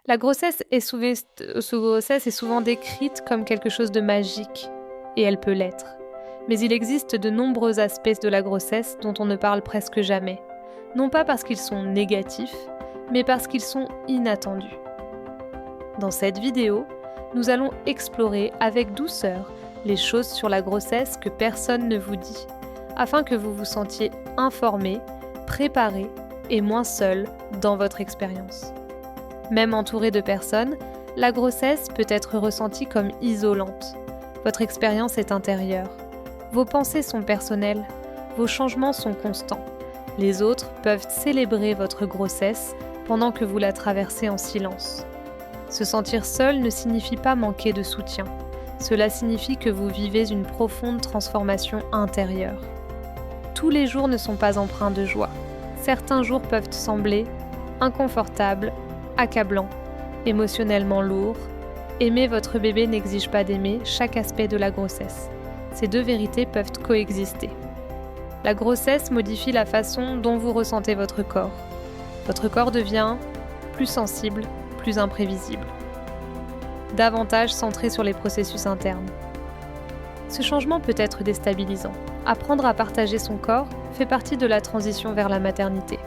Grossesse est souvent décrite comme quelque chose de magique, et elle peut l'être. Mais il existe de nombreux aspects de la grossesse dont on ne parle presque jamais, non pas parce qu'ils sont négatifs, mais parce qu'ils sont inattendus. Dans cette vidéo, nous allons explorer avec douceur les choses sur la grossesse que personne ne vous dit, afin que vous vous sentiez informé, préparé et moins seul dans votre expérience. Même entouré de personnes, la grossesse peut être ressentie comme isolante. Votre expérience est intérieure. Vos pensées sont personnelles. Vos changements sont constants. Les autres peuvent célébrer votre grossesse pendant que vous la traversez en silence. Se sentir seul ne signifie pas manquer de soutien. Cela signifie que vous vivez une profonde transformation intérieure. Tous les jours ne sont pas empreints de joie. Certains jours peuvent sembler inconfortables, accablants, émotionnellement lourds. Aimer votre bébé n'exige pas d'aimer chaque aspect de la grossesse. Ces deux vérités peuvent coexister. La grossesse modifie la façon dont vous ressentez votre corps. Votre corps devient plus sensible, plus imprévisible. Davantage centré sur les processus internes. Ce changement peut être déstabilisant. Apprendre à partager son corps fait partie de la transition vers la maternité.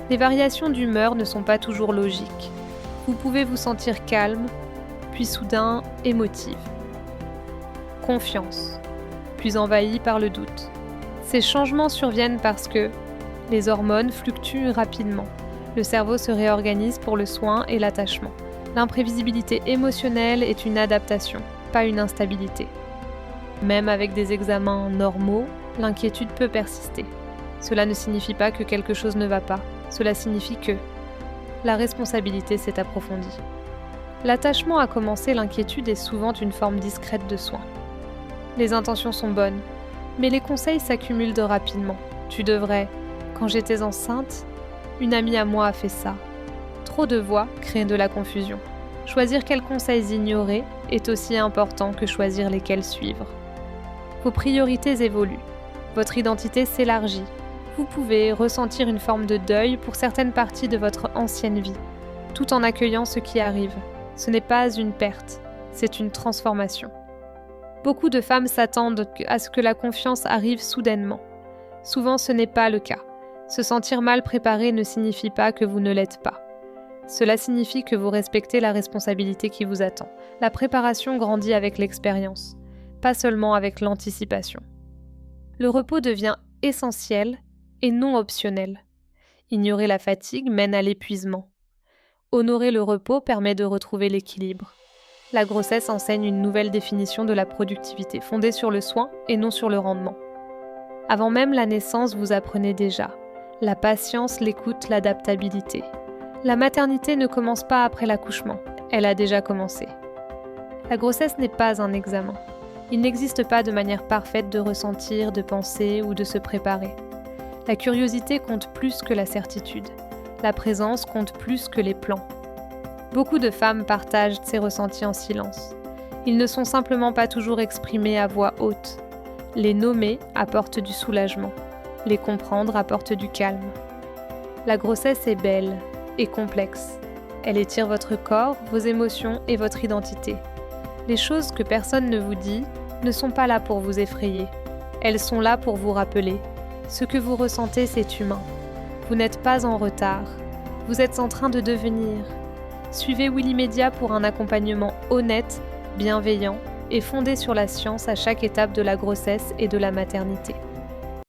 Les variations d'humeur ne sont pas toujours logiques. Vous pouvez vous sentir calme, puis soudain émotive. Confiance, puis envahi par le doute. Ces changements surviennent parce que les hormones fluctuent rapidement. Le cerveau se réorganise pour le soin et l'attachement. L'imprévisibilité émotionnelle est une adaptation, pas une instabilité. Même avec des examens normaux, l'inquiétude peut persister. Cela ne signifie pas que quelque chose ne va pas. Cela signifie que la responsabilité s'est approfondie. L'attachement a commencé, l'inquiétude est souvent une forme discrète de soin. Les intentions sont bonnes, mais les conseils s'accumulent rapidement. Tu devrais. Quand j'étais enceinte, une amie à moi a fait ça. Trop de voix créent de la confusion. Choisir quels conseils ignorer est aussi important que choisir lesquels suivre. Vos priorités évoluent. Votre identité s'élargit. Vous pouvez ressentir une forme de deuil pour certaines parties de votre ancienne vie, tout en accueillant ce qui arrive. Ce n'est pas une perte, c'est une transformation. Beaucoup de femmes s'attendent à ce que la confiance arrive soudainement. Souvent, ce n'est pas le cas. Se sentir mal préparé ne signifie pas que vous ne l'êtes pas. Cela signifie que vous respectez la responsabilité qui vous attend. La préparation grandit avec l'expérience, pas seulement avec l'anticipation. Le repos devient essentiel et non optionnel. Ignorer la fatigue mène à l'épuisement. Honorer le repos permet de retrouver l'équilibre. La grossesse enseigne une nouvelle définition de la productivité, fondée sur le soin et non sur le rendement. Avant même la naissance, vous apprenez déjà la patience, l'écoute, l'adaptabilité. La maternité ne commence pas après l'accouchement, elle a déjà commencé. La grossesse n'est pas un examen. Il n'existe pas de manière parfaite de ressentir, de penser ou de se préparer. La curiosité compte plus que la certitude. La présence compte plus que les plans. Beaucoup de femmes partagent ces ressentis en silence. Ils ne sont simplement pas toujours exprimés à voix haute. Les nommer apporte du soulagement. Les comprendre apporte du calme. La grossesse est belle et complexe. Elle étire votre corps, vos émotions et votre identité. Les choses que personne ne vous dit ne sont pas là pour vous effrayer. Elles sont là pour vous rappeler. Ce que vous ressentez, c'est humain. Vous n'êtes pas en retard. Vous êtes en train de devenir. Suivez Willymedia pour un accompagnement honnête, bienveillant et fondé sur la science à chaque étape de la grossesse et de la maternité.